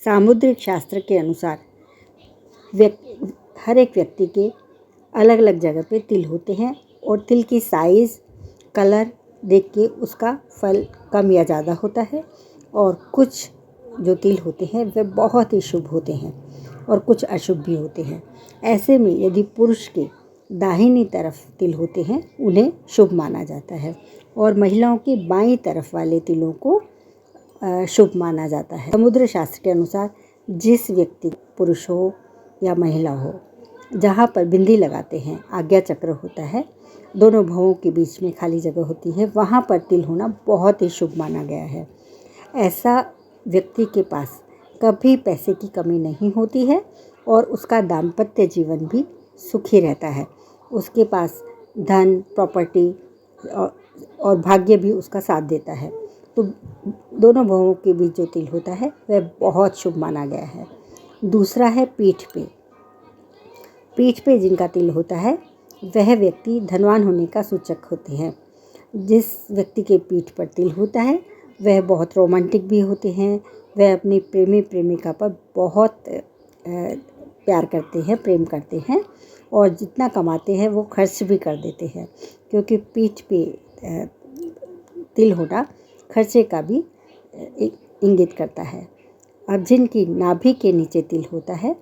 सामुद्रिक शास्त्र के अनुसार हर एक व्यक्ति के अलग अलग जगह पे तिल होते हैं और तिल की साइज़, कलर देख के उसका फल कम या ज़्यादा होता है। और कुछ जो तिल होते हैं वे बहुत ही शुभ होते हैं और कुछ अशुभ भी होते हैं। ऐसे में यदि पुरुष के दाहिनी तरफ तिल होते हैं उन्हें शुभ माना जाता है और महिलाओं के बाईं तरफ वाले तिलों को शुभ माना जाता है। समुद्र शास्त्र के अनुसार जिस व्यक्ति, पुरुष हो या महिला हो, जहाँ पर बिंदी लगाते हैं, आज्ञा चक्र होता है, दोनों भवों के बीच में खाली जगह होती है, वहाँ पर तिल होना बहुत ही शुभ माना गया है। ऐसा व्यक्ति के पास कभी पैसे की कमी नहीं होती है और उसका दाम्पत्य जीवन भी सुखी रहता है। उसके पास धन, प्रॉपर्टी और भाग्य भी उसका साथ देता है। तो दोनों भवों के बीच जो तिल होता है वह बहुत शुभ माना गया है। दूसरा है पीठ पे। पीठ पे जिनका तिल होता है वह व्यक्ति धनवान होने का सूचक होते हैं। जिस व्यक्ति के पीठ पर तिल होता है वह बहुत रोमांटिक भी होते हैं। वह अपनी प्रेमी प्रेमिका पर बहुत प्यार करते हैं, प्रेम करते हैं और जितना कमाते हैं वो खर्च भी कर देते हैं, क्योंकि पीठ पे तिल होना खर्चे का भी इंगित करता है। अब जिनकी नाभि के नीचे तिल होता है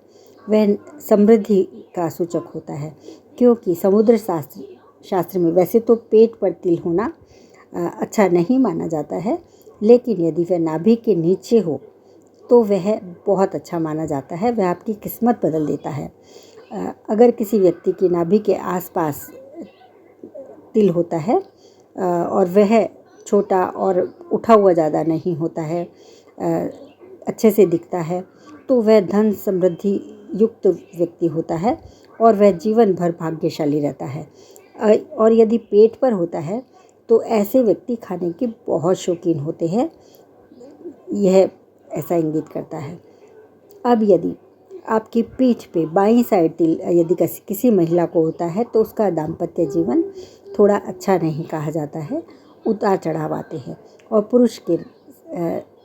वह समृद्धि का सूचक होता है, क्योंकि समुद्र शास्त्र में वैसे तो पेट पर तिल होना अच्छा नहीं माना जाता है, लेकिन यदि वह नाभि के नीचे हो तो वह बहुत अच्छा माना जाता है। वह आपकी किस्मत बदल देता है। अगर किसी व्यक्ति की नाभि के आसपास तिल होता है और वह छोटा और उठा हुआ ज़्यादा नहीं होता है, अच्छे से दिखता है, तो वह धन समृद्धि युक्त व्यक्ति होता है और वह जीवन भर भाग्यशाली रहता है। और यदि पेट पर होता है तो ऐसे व्यक्ति खाने के बहुत शौकीन होते हैं, यह ऐसा इंगित करता है। अब यदि आपकी पीठ पे बाईं साइड तिल यदि किसी महिला को होता है तो उसका दाम्पत्य जीवन थोड़ा अच्छा नहीं कहा जाता है, उतार चढ़ाव आते हैं। और पुरुष के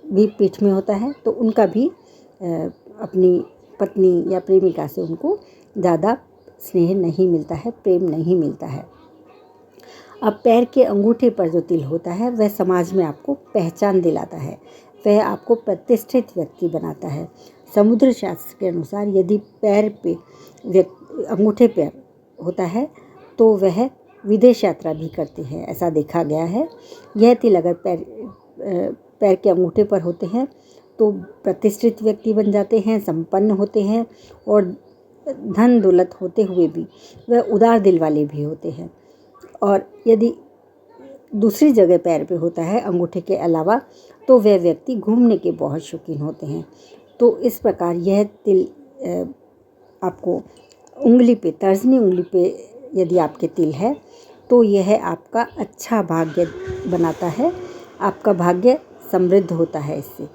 भी पीठ में होता है तो उनका भी अपनी पत्नी या प्रेमिका से उनको ज़्यादा स्नेह नहीं मिलता है, प्रेम नहीं मिलता है। अब पैर के अंगूठे पर जो तिल होता है वह समाज में आपको पहचान दिलाता है, वह आपको प्रतिष्ठित व्यक्ति बनाता है। समुद्र शास्त्र के अनुसार यदि पैर पे अंगूठे पर होता है तो वह विदेश यात्रा भी करते हैं, ऐसा देखा गया है। यह तिल अगर पैर के अंगूठे पर होते हैं तो प्रतिष्ठित व्यक्ति बन जाते हैं, संपन्न होते हैं और धन दौलत होते हुए भी वह उदार दिल वाले भी होते हैं। और यदि दूसरी जगह पैर पे होता है अंगूठे के अलावा तो वह व्यक्ति घूमने के बहुत शौकीन होते हैं। तो इस प्रकार यह तिल आपको उंगली पे, तर्जनी उंगली पे यदि आपके तिल है तो यह आपका अच्छा भाग्य बनाता है, आपका भाग्य समृद्ध होता है इससे।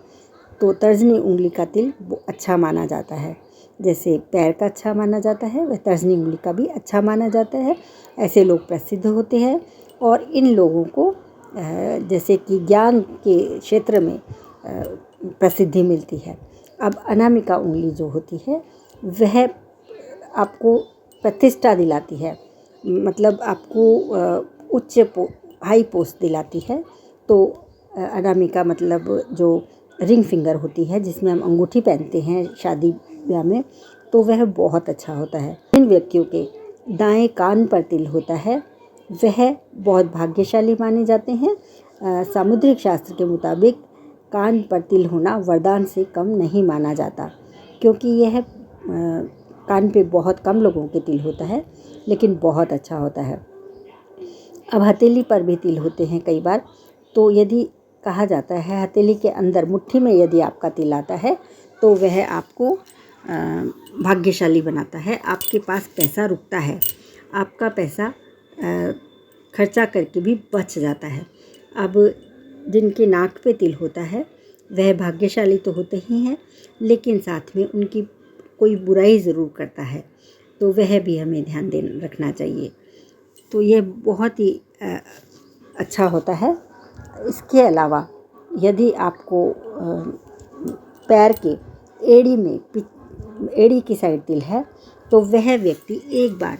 तो तर्जनी उंगली का तिल अच्छा माना जाता है। जैसे पैर का अच्छा माना जाता है वह तर्जनी उंगली का भी अच्छा माना जाता है। ऐसे लोग प्रसिद्ध होते हैं और इन लोगों को जैसे कि ज्ञान के क्षेत्र में प्रसिद्धि मिलती है। अब अनामिका उंगली जो होती है वह आपको प्रतिष्ठा दिलाती है, मतलब आपको हाई पोस्ट दिलाती है। तो अनामिका मतलब जो रिंग फिंगर होती है जिसमें हम अंगूठी पहनते हैं शादी ब्याह में, तो वह बहुत अच्छा होता है। जिन व्यक्तियों के दाएं कान पर तिल होता है वह बहुत भाग्यशाली माने जाते हैं। सामुद्रिक शास्त्र के मुताबिक कान पर तिल होना वरदान से कम नहीं माना जाता, क्योंकि यह कान पे बहुत कम लोगों के तिल होता है लेकिन बहुत अच्छा होता है। अब हथेली पर भी तिल होते हैं कई बार। तो यदि कहा जाता है हथेली के अंदर मुट्ठी में यदि आपका तिल आता है तो वह आपको भाग्यशाली बनाता है, आपके पास पैसा रुकता है, आपका पैसा खर्चा करके भी बच जाता है। अब जिनके नाक पे तिल होता है वह भाग्यशाली तो होते ही हैं, लेकिन साथ में उनकी कोई बुराई ज़रूर करता है, तो वह भी हमें ध्यान रखना चाहिए। तो यह बहुत ही अच्छा होता है। इसके अलावा यदि आपको पैर के एड़ी की साइड तिल है तो वह व्यक्ति एक बार,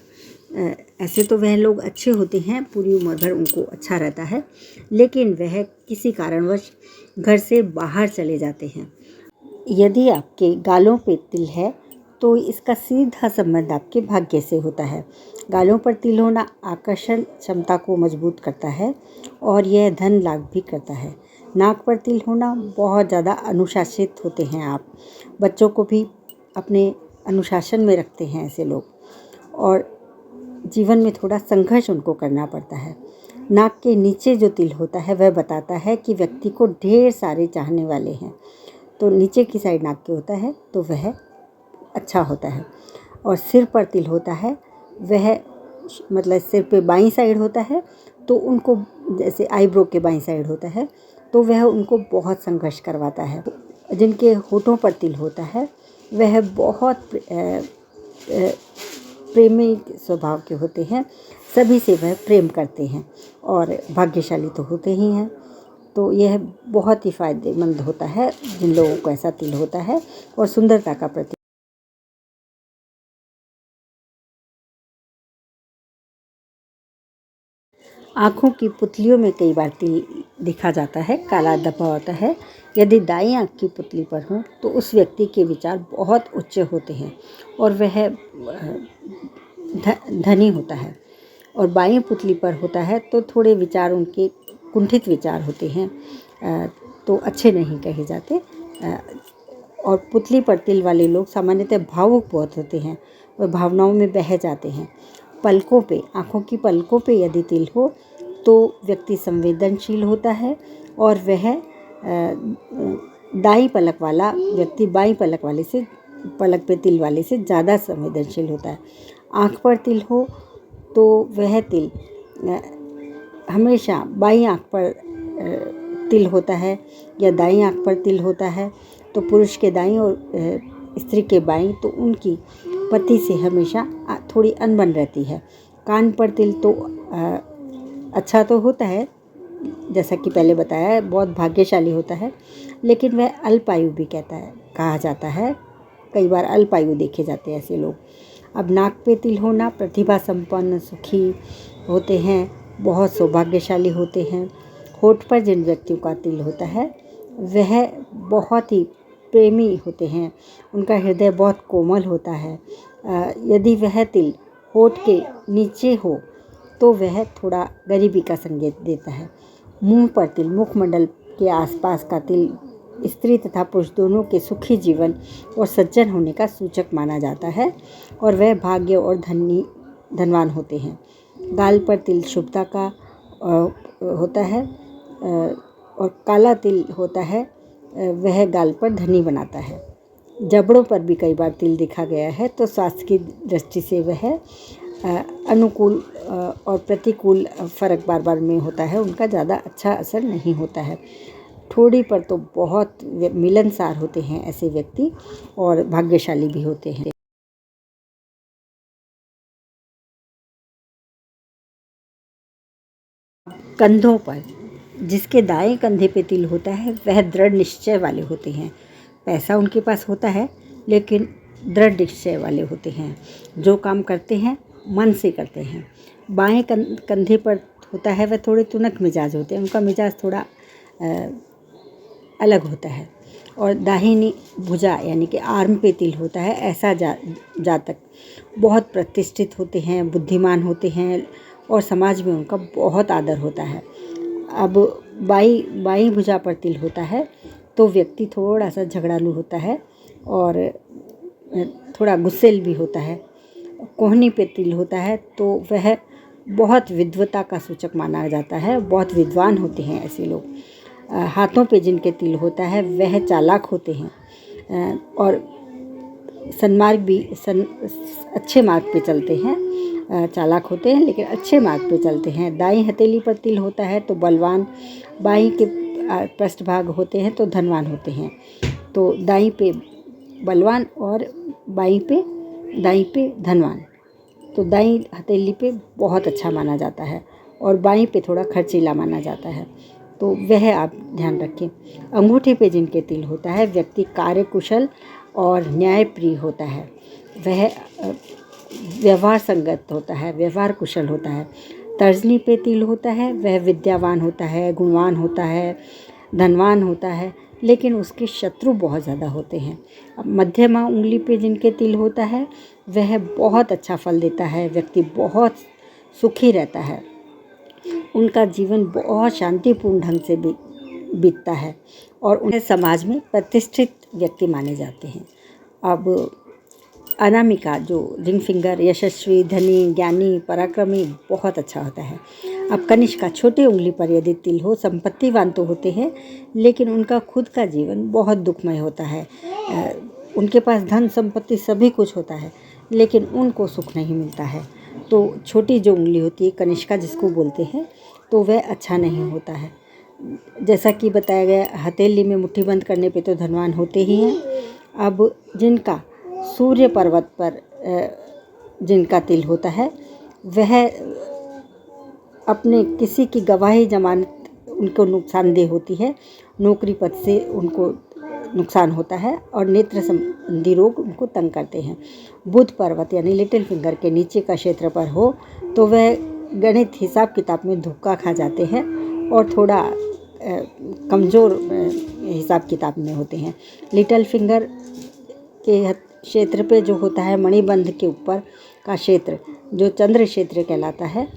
ऐसे तो वह लोग अच्छे होते हैं, पूरी उम्र भर उनको अच्छा रहता है, लेकिन वह किसी कारणवश घर से बाहर चले जाते हैं। यदि आपके गालों पे तिल है तो इसका सीधा संबंध आपके भाग्य से होता है। गालों पर तिल होना आकर्षण क्षमता को मजबूत करता है और यह धन लाभ भी करता है। नाक पर तिल होना, बहुत ज़्यादा अनुशासित होते हैं आप, बच्चों को भी अपने अनुशासन में रखते हैं ऐसे लोग, और जीवन में थोड़ा संघर्ष उनको करना पड़ता है। नाक के नीचे जो तिल होता है वह बताता है कि व्यक्ति को ढेर सारे चाहने वाले हैं। तो नीचे की साइड नाक के होता है तो वह अच्छा होता है। और सिर पर तिल होता है, वह मतलब सिर पे बाईं साइड होता है तो उनको, जैसे आईब्रो के बाईं साइड होता है तो वह उनको बहुत संघर्ष करवाता है। जिनके होठों पर तिल होता है वह बहुत प्रेमी स्वभाव के होते हैं, सभी से वह प्रेम करते हैं और भाग्यशाली तो होते ही हैं। तो यह बहुत ही फायदेमंद होता है जिन लोगों को ऐसा तिल होता है, और सुंदरता का प्रतीक। आँखों की पुतलियों में कई बार तिल दिखा जाता है, काला धब्बा होता है। यदि दाईं आँख की पुतली पर हो तो उस व्यक्ति के विचार बहुत उच्च होते हैं और वह धनी होता है। और बाईं पुतली पर होता है तो थोड़े विचार उनके कुंठित विचार होते हैं, तो अच्छे नहीं कहे जाते। और पुतली पर तिल वाले लोग सामान्यतः भावुक बहुत होते हैं और भावनाओं में बह जाते हैं। पलकों पे, आँखों की पलकों पे यदि तिल हो तो व्यक्ति संवेदनशील होता है और वह दाईं पलक वाला व्यक्ति बाईं पलक पे तिल वाले से ज़्यादा संवेदनशील होता है। आँख पर तिल हो तो वह तिल हमेशा बाईं आँख पर तिल होता है या दाईं आँख पर तिल होता है तो पुरुष के दाईं और स्त्री के बाईं, तो उनकी पति से हमेशा थोड़ी अनबन रहती है। कान पर तिल तो अच्छा तो होता है, जैसा कि पहले बताया है, बहुत भाग्यशाली होता है, लेकिन वह अल्पायु भी कहा जाता है। कई बार अल्पायु देखे जाते हैं ऐसे लोग। अब नाक पे तिल होना, प्रतिभा संपन्न, सुखी होते हैं, बहुत सौभाग्यशाली होते हैं। होठ पर जिन व्यक्तियों का तिल होता है वह बहुत ही प्रेमी होते हैं, उनका हृदय बहुत कोमल होता है। यदि वह तिल होठ के नीचे हो तो वह थोड़ा गरीबी का संकेत देता है। मुंह पर तिल, मुखमंडल के आसपास का तिल स्त्री तथा पुरुष दोनों के सुखी जीवन और सज्जन होने का सूचक माना जाता है और वह भाग्य और धनवान होते हैं। गाल पर तिल शुभता का होता है और काला तिल होता है, वह गाल पर धनी बनाता है। जबड़ों पर भी कई बार तिल दिखा गया है तो स्वास्थ्य की दृष्टि से वह अनुकूल और प्रतिकूल फर्क बार बार में होता है, उनका ज़्यादा अच्छा असर नहीं होता है। ठोड़ी पर तो बहुत मिलनसार होते हैं ऐसे व्यक्ति और भाग्यशाली भी होते हैं। कंधों पर, जिसके दाएं कंधे पे तिल होता है वह दृढ़ निश्चय वाले होते हैं। पैसा उनके पास होता है लेकिन दृढ़ निश्चय वाले होते हैं, जो काम करते हैं मन से करते हैं। बाएं कंधे पर होता है वह थोड़े तुनक मिजाज होते हैं, उनका मिजाज थोड़ा अलग होता है। और दाहिनी भुजा यानी कि आर्म पे तिल होता है, ऐसा जातक बहुत प्रतिष्ठित होते हैं, बुद्धिमान होते हैं और समाज में उनका बहुत आदर होता है। अब बाईं भुजा पर तिल होता है तो व्यक्ति थोड़ा सा झगड़ालू होता है और थोड़ा गुस्सैल भी होता है। कोहनी पे तिल होता है तो वह बहुत विद्वता का सूचक माना जाता है, बहुत विद्वान होते हैं ऐसे लोग। हाथों पे जिनके तिल होता है वह चालाक होते हैं और अच्छे मार्ग पे चलते हैं। चालाक होते हैं लेकिन अच्छे मार्ग पे चलते हैं। दाईं हथेली पर तिल होता है तो बलवान, बाईं के पृष्ठभाग होते हैं तो धनवान होते हैं। तो दाईं पे बलवान और दाईं पे धनवान, तो दाईं हथेली पे बहुत अच्छा माना जाता है और बाईं पे थोड़ा खर्चीला माना जाता है, तो वह आप ध्यान रखें। अंगूठे पे जिनके तिल होता है व्यक्ति कार्यकुशल और न्यायप्रिय होता है। वह व्यवहार संगत होता है, व्यवहार कुशल होता है। तर्जनी पे तिल होता है, वह विद्यावान होता है, गुणवान होता है, धनवान होता है, लेकिन उसके शत्रु बहुत ज़्यादा होते हैं। अब मध्यमा उंगली पे जिनके तिल होता है वह बहुत अच्छा फल देता है, व्यक्ति बहुत सुखी रहता है, उनका जीवन बहुत शांतिपूर्ण ढंग से बीतता है और उन्हें समाज में प्रतिष्ठित व्यक्ति माने जाते हैं। अब अनामिका जो रिंग फिंगर यशस्वी, धनी, ज्ञानी, पराक्रमी बहुत अच्छा होता है। अब कनिष्का छोटी उंगली पर यदि तिल हो, संपत्तिवान तो होते हैं लेकिन उनका खुद का जीवन बहुत दुखमय होता है। उनके पास धन संपत्ति सभी कुछ होता है लेकिन उनको सुख नहीं मिलता है। तो छोटी जो उंगली होती है कनिष्का जिसको बोलते हैं, तो वह अच्छा नहीं होता है। जैसा कि बताया गया, हथेली में मुट्ठी बंद करने पे तो धनवान होते ही हैं। अब जिनका सूर्य पर्वत पर जिनका तिल होता है वह अपने किसी की गवाही जमानत उनको नुकसानदेह होती है, नौकरी पद से उनको नुकसान होता है और नेत्र संबंधी रोग उनको तंग करते हैं। बुध पर्वत यानी लिटिल फिंगर के नीचे का क्षेत्र पर हो तो वह गणित हिसाब किताब में धोखा खा जाते हैं और थोड़ा कमज़ोर हिसाब किताब में होते हैं। लिटिल फिंगर के क्षेत्र पे जो होता है मणिबंध के ऊपर का क्षेत्र जो चंद्र क्षेत्र कहलाता है,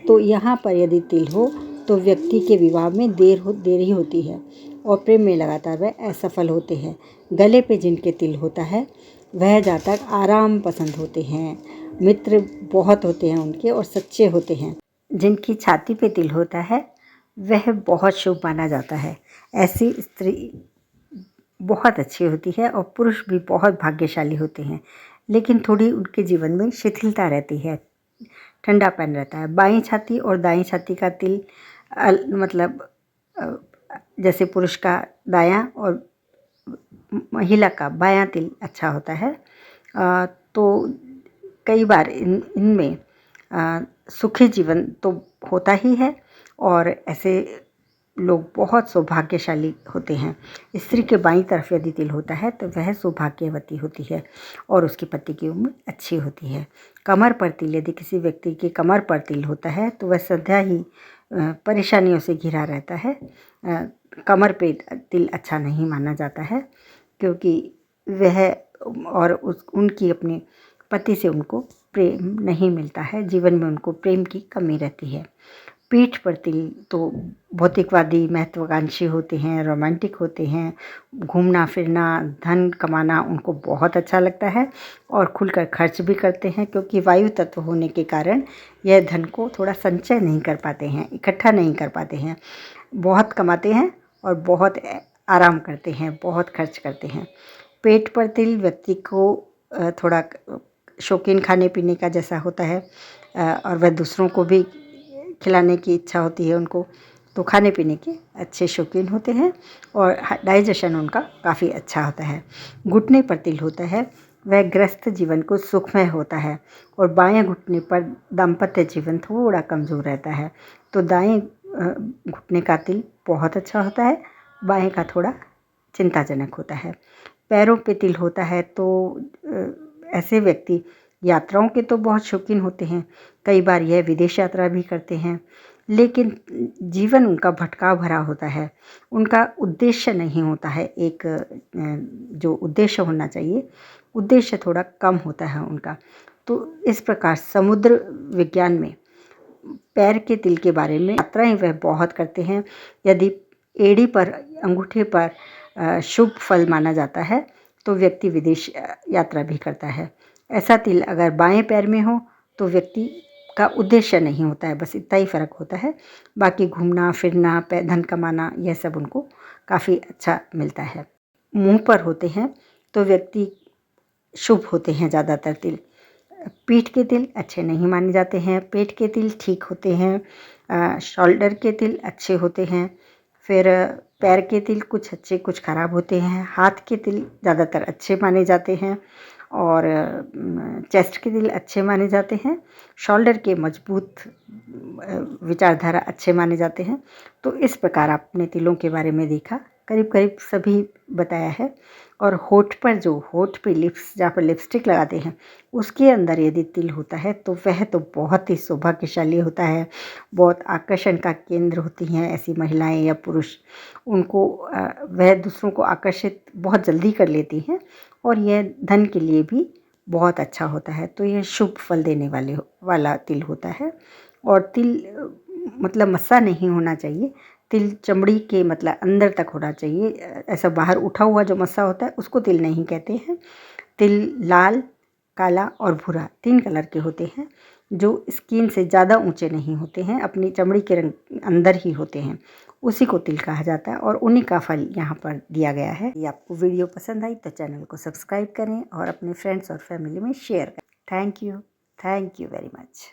तो यहाँ पर यदि तिल हो तो व्यक्ति के विवाह में देरी होती है और प्रेम में लगातार वह असफल होते हैं। गले पे जिनके तिल होता है वह जातक आराम पसंद होते हैं, मित्र बहुत होते हैं उनके और सच्चे होते हैं। जिनकी छाती पे तिल होता है वह बहुत शुभ माना जाता है। ऐसी स्त्री बहुत अच्छी होती है और पुरुष भी बहुत भाग्यशाली होते हैं, लेकिन थोड़ी उनके जीवन में शिथिलता रहती है, ठंडापन रहता है। बाईं छाती और दाईं छाती का तिल मतलब जैसे पुरुष का दायां और महिला का बायां तिल अच्छा होता है। तो कई बार इनमें सुखी जीवन तो होता ही है और ऐसे लोग बहुत सौभाग्यशाली होते हैं। स्त्री के बाईं तरफ यदि तिल होता है तो वह सौभाग्यवती होती है और उसकी पति की उम्र अच्छी होती है। कमर पर तिल यदि किसी व्यक्ति की कमर पर तिल होता है तो वह सदा ही परेशानियों से घिरा रहता है। कमर पे तिल अच्छा नहीं माना जाता है क्योंकि वह और उनकी अपने पति से उनको प्रेम नहीं मिलता है, जीवन में उनको प्रेम की कमी रहती है। पीठ पर तिल तो भौतिकवादी, महत्वाकांक्षी होते हैं, रोमांटिक होते हैं, घूमना फिरना, धन कमाना उनको बहुत अच्छा लगता है और खुलकर खर्च भी करते हैं क्योंकि वायु तत्व होने के कारण यह धन को थोड़ा संचय नहीं कर पाते हैं, इकट्ठा नहीं कर पाते हैं। बहुत कमाते हैं और बहुत आराम करते हैं, बहुत खर्च करते हैं। पेट पर तिल व्यक्ति को थोड़ा शौकीन खाने पीने का जैसा होता है और वह दूसरों को भी खिलाने की इच्छा होती है उनको, तो खाने पीने के अच्छे शौकीन होते हैं और डाइजेशन उनका काफ़ी अच्छा होता है। घुटने पर तिल होता है वह गृहस्थ जीवन को सुखमय होता है और बाएं घुटने पर दाम्पत्य जीवन थोड़ा कमज़ोर रहता है। तो दाएं घुटने का तिल बहुत अच्छा होता है, बाएं का थोड़ा चिंताजनक होता है। पैरों पे तिल होता है तो ऐसे व्यक्ति यात्राओं के तो बहुत शौकीन होते हैं, कई बार यह विदेश यात्रा भी करते हैं, लेकिन जीवन उनका भटकाव भरा होता है, उनका उद्देश्य नहीं होता है। एक जो उद्देश्य होना चाहिए, उद्देश्य थोड़ा कम होता है उनका। तो इस प्रकार समुद्र विज्ञान में पैर के तिल के बारे में यात्राएं वह बहुत करते हैं। यदि एड़ी पर, अंगूठे पर शुभ फल माना जाता है तो व्यक्ति विदेश यात्रा भी करता है। ऐसा तिल अगर बाएं पैर में हो तो व्यक्ति का उद्देश्य नहीं होता है, बस इतना ही फ़र्क होता है। बाकी घूमना फिरना, धन कमाना, यह सब उनको काफ़ी अच्छा मिलता है। मुंह पर होते हैं तो व्यक्ति शुभ होते हैं ज़्यादातर तिल। पीठ के तिल अच्छे नहीं माने जाते हैं, पेट के तिल ठीक होते हैं, शोल्डर के तिल अच्छे होते हैं, फिर पैर के तिल कुछ अच्छे कुछ ख़राब होते हैं, हाथ के तिल ज़्यादातर अच्छे माने जाते हैं और चेस्ट के तिल अच्छे माने जाते हैं, शोल्डर के मजबूत विचारधारा अच्छे माने जाते हैं। तो इस प्रकार आपने तिलों के बारे में देखा। करीब करीब सभी बताया है। और होठ पे लिप्स, जहाँ पर लिपस्टिक लगाते हैं, उसके अंदर यदि तिल होता है तो वह तो बहुत ही सौभाग्यशाली होता है। बहुत आकर्षण का केंद्र होती हैं ऐसी महिलाएं या पुरुष। उनको वह दूसरों को आकर्षित बहुत जल्दी कर लेती हैं और यह धन के लिए भी बहुत अच्छा होता है। तो यह शुभ फल देने वाला तिल होता है। और तिल मतलब मस्सा नहीं होना चाहिए। तिल चमड़ी के मतलब अंदर तक होना चाहिए। ऐसा बाहर उठा हुआ जो मस्सा होता है उसको तिल नहीं कहते हैं। तिल लाल, काला और भूरा 3 कलर के होते हैं, जो स्किन से ज़्यादा ऊंचे नहीं होते हैं, अपनी चमड़ी के रंग अंदर ही होते हैं, उसी को तिल कहा जाता है और उन्हीं का फल यहाँ पर दिया गया है। यदि आपको वीडियो पसंद आई तो चैनल को सब्सक्राइब करें और अपने फ्रेंड्स और फैमिली में शेयर करें। Thank you very much.